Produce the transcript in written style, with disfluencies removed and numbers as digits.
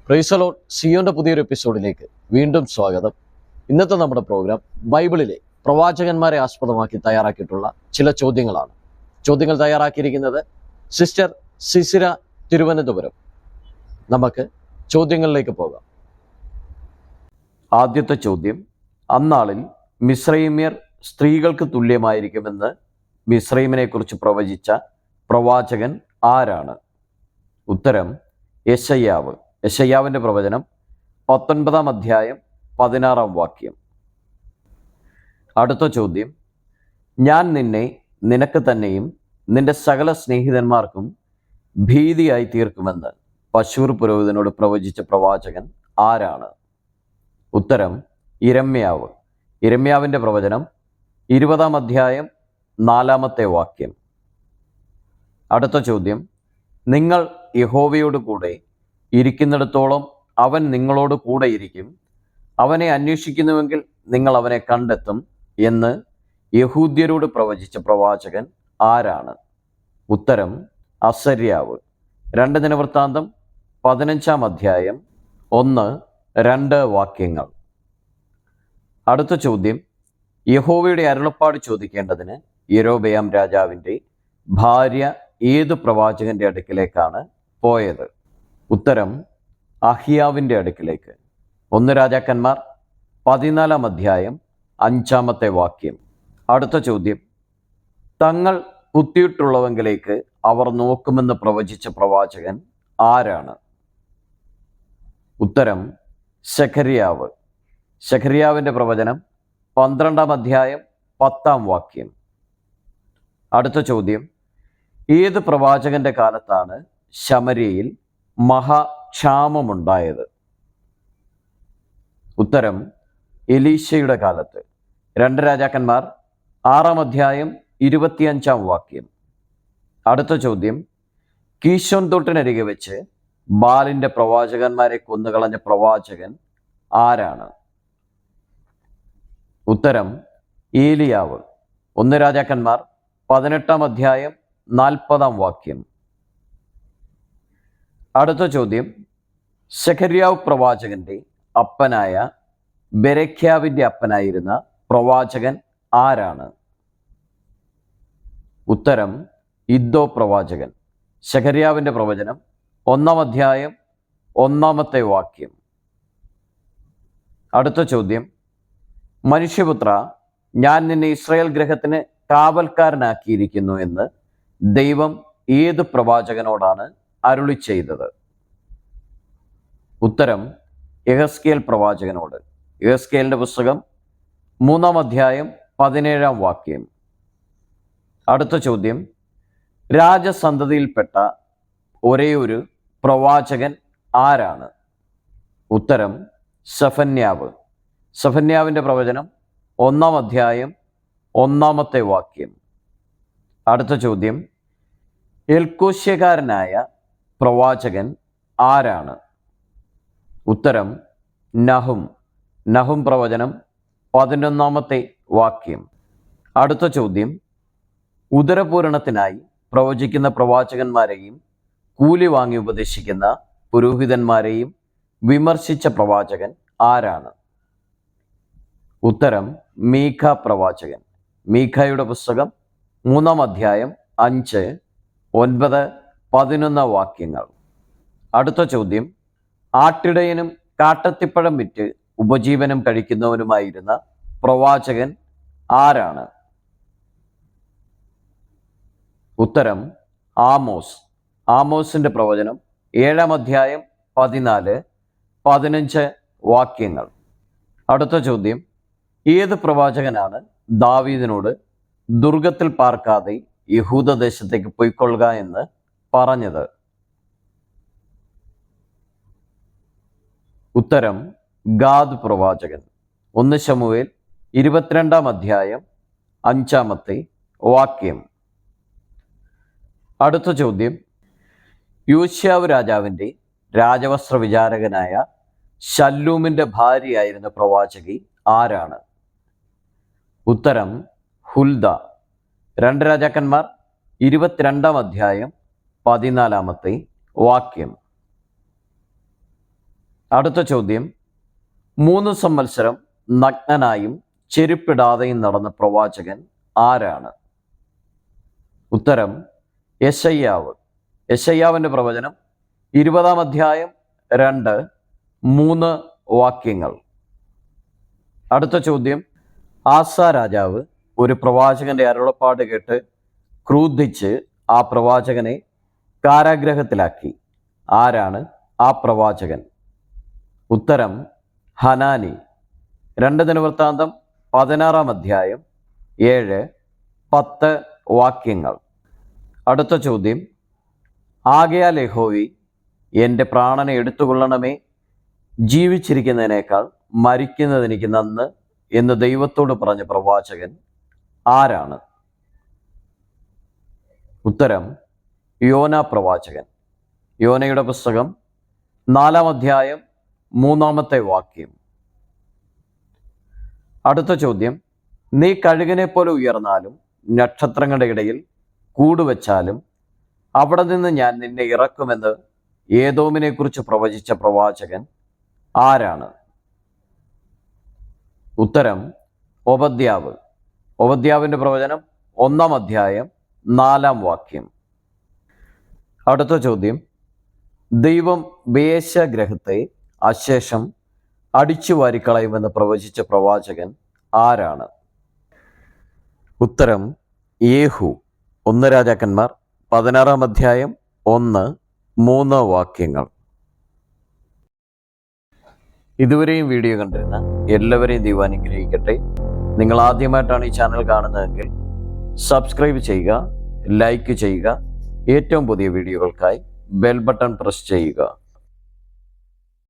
Praise the Lord. സിയോന്റെ പുതിയൊരു എപ്പിസോഡിലേക്ക് വീണ്ടും സ്വാഗതം. ഇന്നത്തെ നമ്മുടെ പ്രോഗ്രാം ബൈബിളിലെ പ്രവാചകന്മാരെ ആസ്പദമാക്കി തയ്യാറാക്കിയിട്ടുള്ള ചില ചോദ്യങ്ങളാണ്. ചോദ്യങ്ങൾ തയ്യാറാക്കിയിരിക്കുന്നത് സിസ്റ്റർ സിസിര, തിരുവനന്തപുരം. നമുക്ക് ചോദ്യങ്ങളിലേക്ക് പോകാം. ആദ്യത്തെ ചോദ്യം: അന്നാളിൽ മിസ്രൈമ്യർ സ്ത്രീകൾക്ക് തുല്യമായിരിക്കുമെന്ന് മിസ്രൈമിനെ കുറിച്ച് പ്രവചിച്ച പ്രവാചകൻ ആരാണ്? ഉത്തരം യെശയ്യാവ്. യെശയ്യാവിൻ്റെ പ്രവചനം 19-ാം അധ്യായം 16-ാം വാക്യം. അടുത്ത ചോദ്യം: ഞാൻ നിന്നെ നിനക്ക് തന്നെയും നിന്റെ സകല സ്നേഹിതന്മാർക്കും ഭീതിയായി തീർക്കുമെന്ന് പശൂർ പുരോഹിതനോട് പ്രവചിച്ച പ്രവാചകൻ ആരാണ്? ഉത്തരം യിരെമ്യാവ്. യിരെമ്യാവിൻ്റെ പ്രവചനം 20-ാം അധ്യായം 4-ാമത്തെ വാക്യം. അടുത്ത ചോദ്യം: നിങ്ങൾ യഹോവയോട് കൂടെ ഇരിക്കുന്നിടത്തോളം അവൻ നിങ്ങളോട് കൂടെ ഇരിക്കും, അവനെ അന്വേഷിക്കുന്നുവെങ്കിൽ നിങ്ങൾ അവനെ കണ്ടെത്തും എന്ന് യഹൂദ്യരോട് പ്രവചിച്ച പ്രവാചകൻ ആരാണ്? ഉത്തരം അസര്യാവ്. 2 ദിനവൃത്താന്തം 15-ാം അധ്യായം 1-2 വാക്യങ്ങൾ. അടുത്ത ചോദ്യം: യഹോവയുടെ അരുളപ്പാട് ചോദിക്കേണ്ടതിന് യൊരോബെയാം രാജാവിൻ്റെ ഭാര്യ ഏതു പ്രവാചകന്റെ അടുക്കിലേക്കാണ് പോയത്? ഉത്തരം അഹിയാവിൻ്റെ അടുക്കിലേക്ക്. 1 രാജാക്കന്മാർ 14-ാം അധ്യായം 5-ാമത്തെ വാക്യം. അടുത്ത ചോദ്യം: തങ്ങൾ കുത്തിയിട്ടുള്ളവങ്കിലേക്ക് അവർ നോക്കുമെന്ന് പ്രവചിച്ച പ്രവാചകൻ ആരാണ്? ഉത്തരം സെഖര്യാവ്. സെഖര്യാവിൻ്റെ പ്രവചനം 12-ാം അധ്യായം 10-ാം വാക്യം. അടുത്ത ചോദ്യം: ഏത് പ്രവാചകന്റെ കാലത്താണ് ശമര്യയിൽ മഹാക്ഷാമമുണ്ടായത്? ഉത്തരം എലീശയുടെ കാലത്ത്. 2 രാജാക്കന്മാർ 6-ാം അധ്യായം 25-ാം വാക്യം. അടുത്ത ചോദ്യം: കീശോൻ തോട്ടിനരികെ വെച്ച് ബാലിൻ്റെ പ്രവാചകന്മാരെ കൊന്നുകളഞ്ഞ പ്രവാചകൻ ആരാണ്? ഉത്തരം ഏലിയാവ്. 1 രാജാക്കന്മാർ 18-ാം അധ്യായം 40-ാം വാക്യം. അടുത്ത ചോദ്യം: സെഖര്യാവ് പ്രവാചകന്റെ അപ്പനായ ബെരെഖ്യാവിൻ്റെ അപ്പനായിരുന്ന പ്രവാചകൻ ആരാണ്? ഉത്തരം ഇദ്ദോ പ്രവാചകൻ. സെഖര്യാവിൻ്റെ പ്രവചനം 1-ാം അധ്യായം 1-ാമത്തെ വാക്യം. അടുത്ത ചോദ്യം: മനുഷ്യപുത്ര, ഞാൻ നിന്നെ ഇസ്രായേൽ ഗൃഹത്തിന് കാവൽക്കാരനാക്കിയിരിക്കുന്നു എന്ന് ദൈവം ഏത് പ്രവാചകനോടാണ് അരുളി ചെയ്തത്? ഉത്തരം യെഹെസ്കേൽ പ്രവാചകനോട്. യെഹെസ്കേലിൻ്റെ പുസ്തകം 3-ാം അധ്യായം 17-ാം വാക്യം. അടുത്ത ചോദ്യം: രാജസന്തതിയിൽപ്പെട്ട ഒരേ ഒരു പ്രവാചകൻ ആരാണ്? ഉത്തരം സെഫന്യാവ്. സെഫന്യാവിൻ്റെ പ്രവചനം 1-ാം അധ്യായം 1-ാമത്തെ വാക്യം. അടുത്ത ചോദ്യം: എൽക്കോശ്യകാരനായ പ്രവാചകൻ ആരാണ്? ഉത്തരം നഹും. നഹും പ്രവചനം 11-ാമത്തെ വാക്യം. അടുത്ത ചോദ്യം: ഉദരപൂരണത്തിനായി പ്രവചിക്കുന്ന പ്രവാചകന്മാരെയും കൂലി വാങ്ങി ഉപദേശിക്കുന്ന പുരോഹിതന്മാരെയും വിമർശിച്ച പ്രവാചകൻ ആരാണ്? ഉത്തരം മീഖ പ്രവാചകൻ. മീഖയുടെ പുസ്തകം 3-ാം അധ്യായം 5, 9, 11 വാക്യങ്ങൾ. അടുത്ത ചോദ്യം: ആട്ടിടയനും കാട്ടത്തിപ്പഴം വിറ്റ് ഉപജീവനം കഴിക്കുന്നവനുമായിരുന്ന പ്രവാചകൻ ആരാണ്? ഉത്തരം ആമോസ്. ആമോസിൻ്റെ പ്രവചനം 7-ാം അധ്യായം 14, 15 വാക്യങ്ങൾ. അടുത്ത ചോദ്യം: ഏത് പ്രവാചകനാണ് ദാവീദിനോട് ദുർഗത്തിൽ പാർക്കാതെ യഹൂദദേശത്തേക്ക് പൊയ്ക്കൊള്ളുക എന്ന് പറഞ്ഞത്? ഉത്തരം ഗാദ് പ്രവാചകൻ. 1 ശമൂവേൽ 22-ാം അധ്യായം 5-ാമത്തെ വാക്യം. അടുത്ത ചോദ്യം: യോശിയാവ് രാജാവിൻ്റെ രാജവസ്ത്ര വിചാരകനായ ശല്ലൂമിൻ്റെ ഭാര്യയായിരുന്ന പ്രവാചകി ആരാണ്? ഉത്തരം ഹുൽദ. 2 രാജാക്കന്മാർ 22-ാം അധ്യായം 14-ാമത്തെ വാക്യം. അടുത്ത ചോദ്യം, 3 സംവത്സരം നഗ്നനായും ചെരുപ്പിടാതെയും നടന്ന പ്രവാചകൻ ആരാണ്? ഉത്തരം യെശയ്യാവ്. യെശയ്യാവിൻ്റെ പ്രവചനം 20-ാം അധ്യായം 2-3 വാക്യങ്ങൾ. അടുത്ത ചോദ്യം, ആസ രാജാവ് ഒരു പ്രവാചകന്റെ അരുളപ്പാട് കേട്ട് ക്രുദ്ധിച്ച് ആ പ്രവാചകനെ കാരാഗ്രഹത്തിലാക്കി. ആരാണ് ആ പ്രവാചകൻ? ഉത്തരം ഹനാനി. 2 ദിനവൃത്താന്തം 16-ാം അധ്യായം 7-10 വാക്യങ്ങൾ. അടുത്ത ചോദ്യം, ആകയാൽ യഹോവേ എൻ്റെ പ്രാണനെ എടുത്തുകൊള്ളണമേ, ജീവിച്ചിരിക്കുന്നതിനേക്കാൾ മരിക്കുന്നത് എനിക്ക് നന്ന് എന്ന് ദൈവത്തോട് പറഞ്ഞ പ്രവാചകൻ ആരാണ്? ഉത്തരം യോന പ്രവാചകൻ. യോനയുടെ പുസ്തകം 4-ാം അധ്യായം 3-ാമത്തെ വാക്യം. അടുത്ത ചോദ്യം, നീ കഴുകനെ പോലെ ഉയർന്നാലും നക്ഷത്രങ്ങളുടെ ഇടയിൽ കൂടുവച്ചാലും അവിടെ നിന്ന് ഞാൻ നിന്നെ ഇറക്കുമെന്ന് ഏദോമിനെ കുറിച്ച് പ്രവചിച്ച പ്രവാചകൻ ആരാണ്? ഉത്തരം ഓബദ്യാവ്. ഓബദ്യാവിൻ്റെ പ്രവചനം 1-ാം അധ്യായം 4-ാം വാക്യം. അടുത്ത ചോദ്യം, ദൈവം വേശ്യാഗ്രഹത്തെ അശേഷം അടിച്ചു വാരിക്കളയുമെന്ന് പ്രവചിച്ച പ്രവാചകൻ ആരാണ്? ഉത്തരം യേഹു. 1 രാജാക്കന്മാർ 16-ാം അധ്യായം 1-3 വാക്യങ്ങൾ. ഇതുവരെയും വീഡിയോ കണ്ടിരുന്ന എല്ലാവരെയും ദൈവം അനുഗ്രഹിക്കട്ടെ. നിങ്ങൾ ആദ്യമായിട്ടാണ് ഈ ചാനൽ കാണുന്നതെങ്കിൽ സബ്സ്ക്രൈബ് ചെയ്യുക, ലൈക്ക് ചെയ്യുക. ഏറ്റവും പുതിയ വീഡിയോകൾക്കായി ബെൽ ബട്ടൺ പ്രസ് ചെയ്യുക.